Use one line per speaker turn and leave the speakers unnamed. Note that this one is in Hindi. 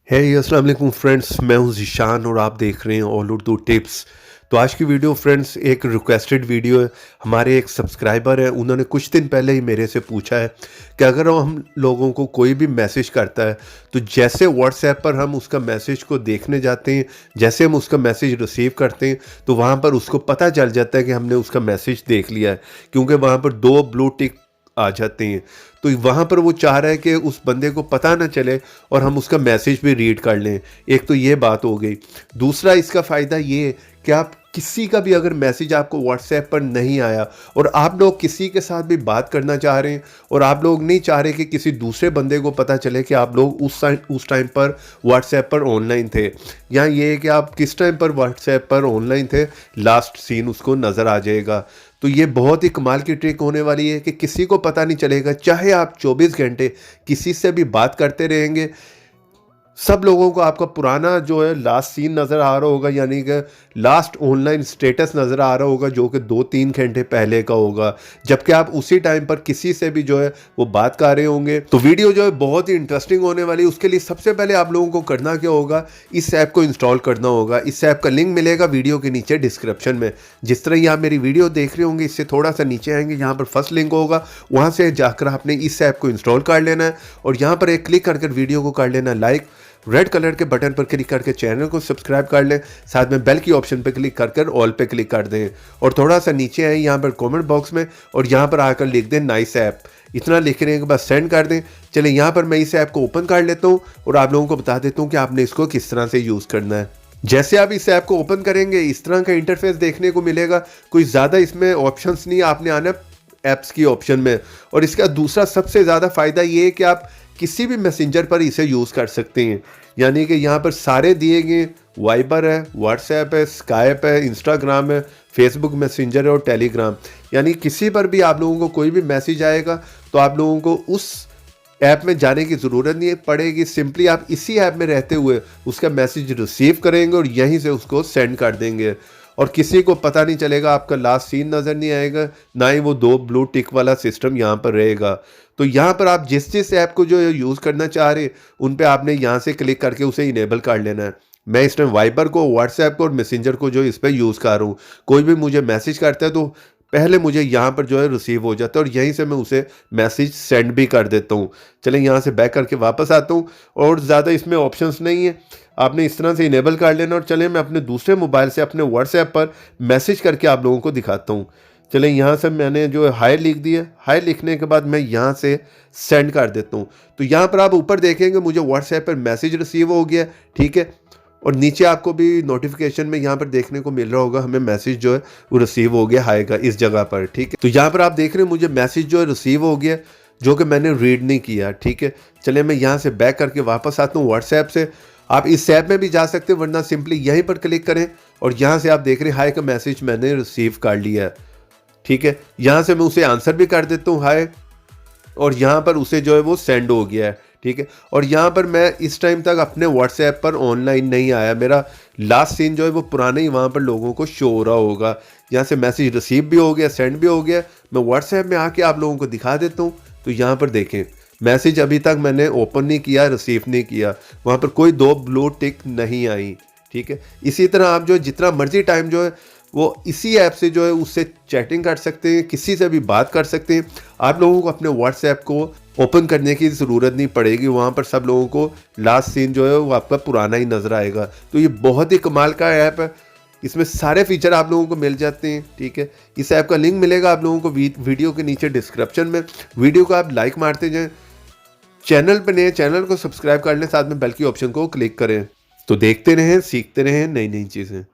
है अस्सलाम वालेकुम फ्रेंड्स, मैं हूं ज़ीशान और आप देख रहे हैं ऑल उर्दू टिप्स। तो आज की वीडियो फ्रेंड्स एक रिक्वेस्टेड वीडियो है। हमारे एक सब्सक्राइबर है, उन्होंने कुछ दिन पहले ही मेरे से पूछा है कि अगर हम लोगों को कोई भी मैसेज करता है तो जैसे व्हाट्सएप पर हम उसका मैसेज को देखने जाते हैं, जैसे हम उसका मैसेज रिसीव करते हैं तो वहाँ पर उसको पता चल जाता है कि हमने उसका मैसेज देख लिया है, क्योंकि वहाँ पर दो ब्लू टिक आ जाते हैं। तो वहाँ पर वो चाह रहा है कि उस बंदे को पता ना चले और हम उसका मैसेज भी रीड कर लें। एक तो ये बात हो गई। दूसरा इसका फ़ायदा ये है कि आप किसी का भी अगर मैसेज आपको व्हाट्सएप पर नहीं आया और आप लोग किसी के साथ भी बात करना चाह रहे हैं और आप लोग नहीं चाह रहे कि किसी दूसरे बंदे को पता चले कि आप लोग उस टाइम पर व्हाट्सएप पर ऑनलाइन थे, या ये है कि आप किस टाइम पर व्हाट्सएप पर ऑनलाइन थे, लास्ट सीन उसको नज़र आ जाएगा। तो ये बहुत ही कमाल की ट्रिक होने वाली है कि किसी को पता नहीं चलेगा, चाहे आप 24 घंटे किसी से भी बात करते रहेंगे, सब लोगों को आपका पुराना जो है लास्ट सीन नज़र आ रहा होगा, यानी कि लास्ट ऑनलाइन स्टेटस नज़र आ रहा होगा जो कि 2-3 घंटे पहले का होगा, जबकि आप उसी टाइम पर किसी से भी जो है वो बात कर रहे होंगे। तो वीडियो जो है बहुत ही इंटरेस्टिंग होने वाली है। उसके लिए सबसे पहले आप लोगों को करना क्या होगा, इस ऐप को इंस्टॉल करना होगा। इस ऐप का लिंक मिलेगा वीडियो के नीचे डिस्क्रिप्शन में। जिस तरह ही आप मेरी वीडियो देख रहे होंगे, इससे थोड़ा सा नीचे आएंगे, यहाँ पर फर्स्ट लिंक होगा, वहाँ से जाकर आपने इस ऐप को इंस्टॉल कर लेना है और यहाँ पर एक क्लिक करके वीडियो को कर लेना लाइक। रेड कलर के बटन पर क्लिक करके चैनल को सब्सक्राइब कर लें, साथ में बेल की ऑप्शन पर क्लिक कर ऑल पे क्लिक कर दें और थोड़ा सा नीचे आए यहाँ पर कमेंट बॉक्स में और यहाँ पर आकर लिख दें नाइस ऐप। इतना लिखने के बाद सेंड कर दें। चलें यहाँ पर मैं इस ऐप को ओपन कर लेता हूँ और आप लोगों को बता देता हूँ कि आपने इसको किस तरह से यूज़ करना है। जैसे आप इस ऐप को ओपन करेंगे इस तरह का इंटरफेस देखने को मिलेगा। कोई ज़्यादा इसमें ऑप्शंस नहीं, आपने आना ऐप्स की ऑप्शन में। और इसका दूसरा सबसे ज़्यादा फ़ायदा ये है कि आप किसी भी मैसेंजर पर इसे यूज़ कर सकते हैं, यानी कि यहाँ पर सारे दिए गए वाइबर है, व्हाट्सएप है, स्काइप है, इंस्टाग्राम है, फेसबुक मैसेंजर है और टेलीग्राम, यानी किसी पर भी आप लोगों को कोई भी मैसेज आएगा तो आप लोगों को उस ऐप में जाने की ज़रूरत नहीं पड़ेगी। सिंपली आप इसी ऐप में रहते हुए उसका मैसेज रिसीव करेंगे और यहीं से उसको सेंड कर देंगे और किसी को पता नहीं चलेगा, आपका लास्ट सीन नज़र नहीं आएगा, ना ही वो दो ब्लू टिक वाला सिस्टम यहाँ पर रहेगा। तो यहाँ पर आप जिस जिस ऐप को जो यूज़ करना चाह रहे उन पे आपने यहाँ से क्लिक करके उसे इनेबल कर लेना है। मैं इस टाइम वाइबर को, व्हाट्सएप को और मैसेंजर को जो इस पर यूज़ कर रहा हूँ। कोई भी मुझे मैसेज करता है तो पहले मुझे यहाँ पर जो है रिसीव हो जाता है और यहीं से मैं उसे मैसेज सेंड भी कर देता हूँ। चलें यहाँ से बैक करके वापस आता हूँ और ज़्यादा इसमें ऑप्शंस नहीं है, आपने इस तरह से इनेबल कर लेना। और चलें मैं अपने दूसरे मोबाइल से अपने व्हाट्सएप पर मैसेज करके आप लोगों को दिखाता हूँ। चलें यहाँ से मैंने जो है हाय लिख दिया। हाय लिखने के बाद मैं यहाँ से सेंड कर देता हूँ। तो यहाँ पर आप ऊपर देखेंगे मुझे व्हाट्सएप पर मैसेज रिसीव हो गया, ठीक है। और नीचे आपको भी नोटिफिकेशन में यहाँ पर देखने को मिल रहा होगा हमें मैसेज जो है वो रिसीव हो गया हाय का, इस जगह पर, ठीक है। तो यहाँ पर आप देख रहे हैं मुझे मैसेज जो है रिसीव हो गया, जो कि मैंने रीड नहीं किया, ठीक है। चलिए मैं यहाँ से बैक करके वापस आता हूँ व्हाट्सएप से। आप इस ऐप में भी जा सकते हैं, वरना सिंपली यहीं पर क्लिक करें और यहाँ से आप देख रहे हैं हाय का मैसेज मैंने रिसीव कर लिया है, ठीक है। यहाँ से मैं उसे आंसर भी कर देता हूँ हाय, और यहाँ पर उसे जो है वो सेंड हो गया है, ठीक है। और यहाँ पर मैं इस टाइम तक अपने व्हाट्सएप पर ऑनलाइन नहीं आया, मेरा लास्ट सीन जो है वो पुराना ही वहाँ पर लोगों को शो हो रहा होगा। यहाँ से मैसेज रिसीव भी हो गया, सेंड भी हो गया। मैं व्हाट्सएप में आके आप लोगों को दिखा देता हूँ। तो यहाँ पर देखें मैसेज अभी तक मैंने ओपन नहीं किया, रिसीव नहीं किया, वहाँ पर कोई दो ब्लू टिक नहीं आई, ठीक है। इसी तरह आप जो जितना मर्जी टाइम जो है वो इसी ऐप से जो है उससे चैटिंग कर सकते हैं, किसी से भी बात कर सकते हैं। आप लोगों को अपने व्हाट्सएप को ओपन करने की ज़रूरत नहीं पड़ेगी, वहाँ पर सब लोगों को लास्ट सीन जो है वो आपका पुराना ही नज़र आएगा। तो ये बहुत ही कमाल का ऐप है, इसमें सारे फीचर आप लोगों को मिल जाते हैं, ठीक है। इस ऐप का लिंक मिलेगा आप लोगों को वीडियो के नीचे डिस्क्रिप्शन में। वीडियो को आप लाइक मारते जाएँ, चैनल पर नए चैनल को सब्सक्राइब कर लें, साथ में बेल की ऑप्शन को क्लिक करें। तो देखते रहें, सीखते रहें नई नई चीज़ें।